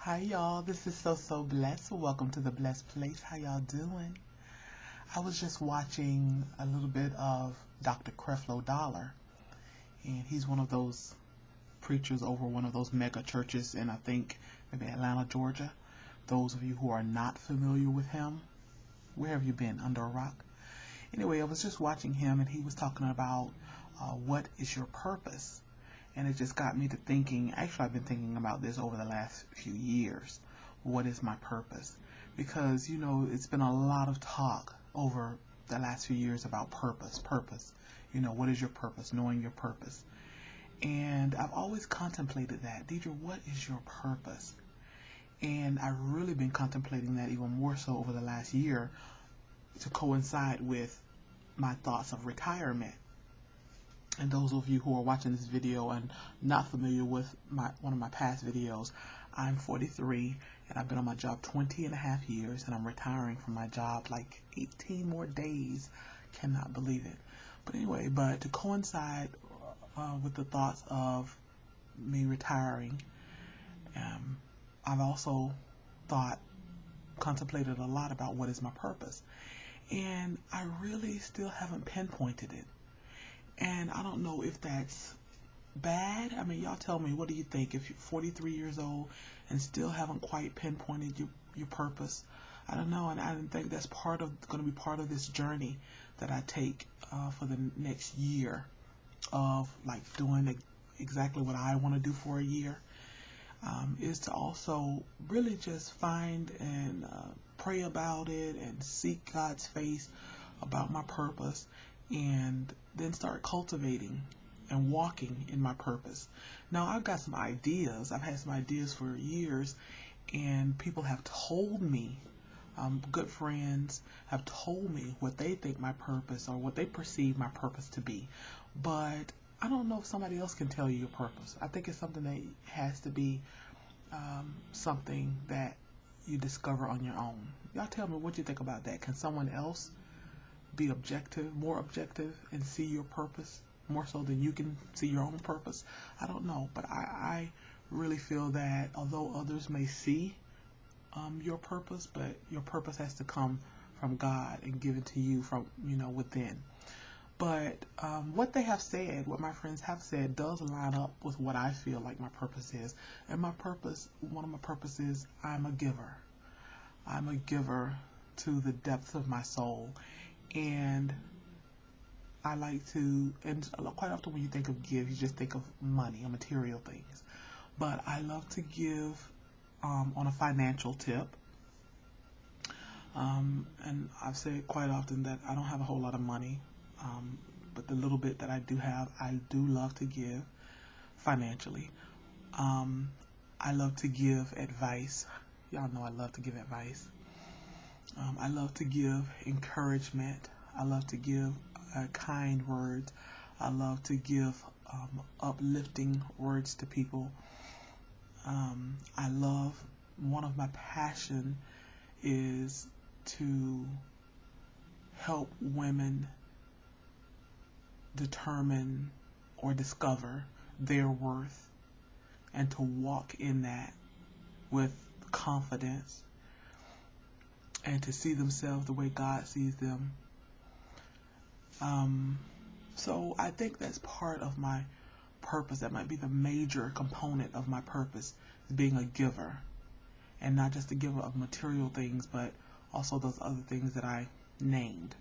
Hi y'all, this is So Blessed. Welcome to the Blessed Place. How y'all doing? I was just watching a little bit of Dr. Creflo Dollar, and he's one of those preachers over one of those mega churches in, I think, maybe Atlanta, Georgia. Those of you who are not familiar with him, where have you been? Under a rock? Anyway, I was just watching him, and he was talking about what is your purpose? And it just got me to thinking. Actually, I've been thinking about this over the last few years. What is my purpose? Because, it's been a lot of talk over the last few years about purpose. What is your purpose? Knowing your purpose. And I've always contemplated that. Deidre, what is your purpose? And I've really been contemplating that even more so over the last year to coincide with my thoughts of retirement. And those of you who are watching this video and not familiar with one of my past videos, I'm 43 and I've been on my job 20 and a half years, and I'm retiring from my job like 18 more days. Cannot believe it. But anyway, to coincide with the thoughts of me retiring, I've also contemplated a lot about what is my purpose. And I really still haven't pinpointed it. And I don't know if that's bad. I mean, y'all tell me, what do you think? If you're 43 years old and still haven't quite pinpointed your purpose, I don't know. And I think that's going to be part of this journey that I take for the next year of like doing exactly what I want to do for a year, is to also really just find and pray about it and seek God's face about my purpose, and then start cultivating and walking in my purpose. Now, I've got some ideas. I've had some ideas for years, and people have told me, good friends have told me what they think my purpose or what they perceive my purpose to be. But I don't know if somebody else can tell you your purpose. I think it's something that has to be something that you discover on your own. Y'all tell me what you think about that. Can someone else be more objective, and see your purpose more so than you can see your own purpose? I don't know, but I really feel that although others may see your purpose, but your purpose has to come from God and given to you from within. But what they have said, what my friends have said, does line up with what I feel like my purpose is. And one of my purposes, I'm a giver. I'm a giver to the depths of my soul. And I like to, and quite often when you think of give, you just think of money or material things. But I love to give on a financial tip. And I've said quite often that I don't have a whole lot of money, but the little bit that I do have, I do love to give financially. I love to give advice. Y'all know I love to give advice. I love to give encouragement. I love to give kind words. I love to give uplifting words to people. One of my passion is to help women determine or discover their worth, and to walk in that with confidence, and to see themselves the way God sees them. So I think that's part of my purpose. That might be the major component of my purpose, is being a giver. And not just a giver of material things, but also those other things that I named.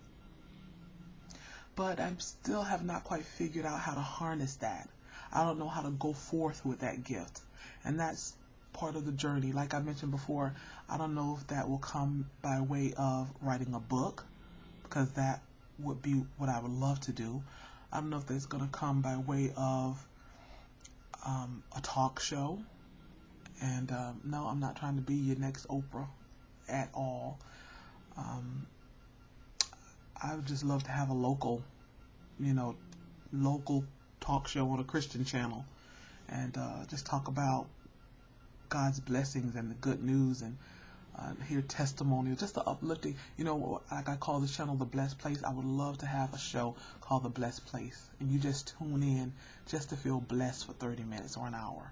But I still have not quite figured out how to harness that. I don't know how to go forth with that gift. And that's part of the journey. Like I mentioned before, I don't know if that will come by way of writing a book, because that would be what I would love to do. I don't know if that's going to come by way of a talk show. And no, I'm not trying to be your next Oprah at all. I would just love to have a local talk show on a Christian channel, and just talk about God's blessings and the good news, and hear testimonials, just the uplifting. Like I call this channel The Blessed Place. I would love to have a show called The Blessed Place, and you just tune in just to feel blessed for 30 minutes or an hour.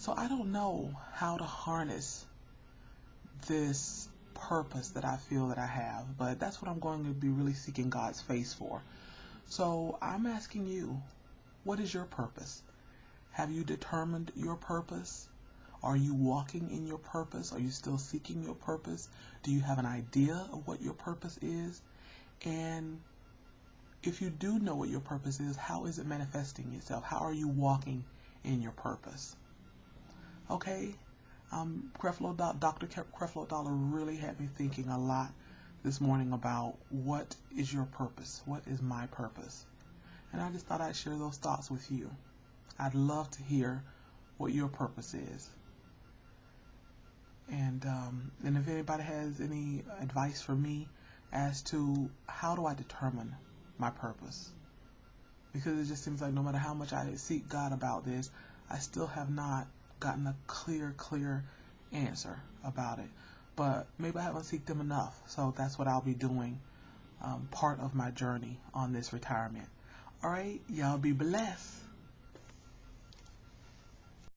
So I don't know how to harness this purpose that I feel that I have, but that's what I'm going to be really seeking God's face for. So I'm asking you, what is your purpose? Have you determined your purpose? Are you walking in your purpose? Are you still seeking your purpose? Do you have an idea of what your purpose is? And if you do know what your purpose is, how is it manifesting itself? How are you walking in your purpose? Okay, Dr. Creflo Dollar really had me thinking a lot this morning about what is your purpose? What is my purpose? And I just thought I'd share those thoughts with you. I'd love to hear what your purpose is. And if anybody has any advice for me as to how do I determine my purpose, because it just seems like no matter how much I seek God about this, I still have not gotten a clear answer about it. But maybe I haven't seeked Him enough, so that's what I'll be doing, part of my journey on this retirement. All right, y'all be blessed.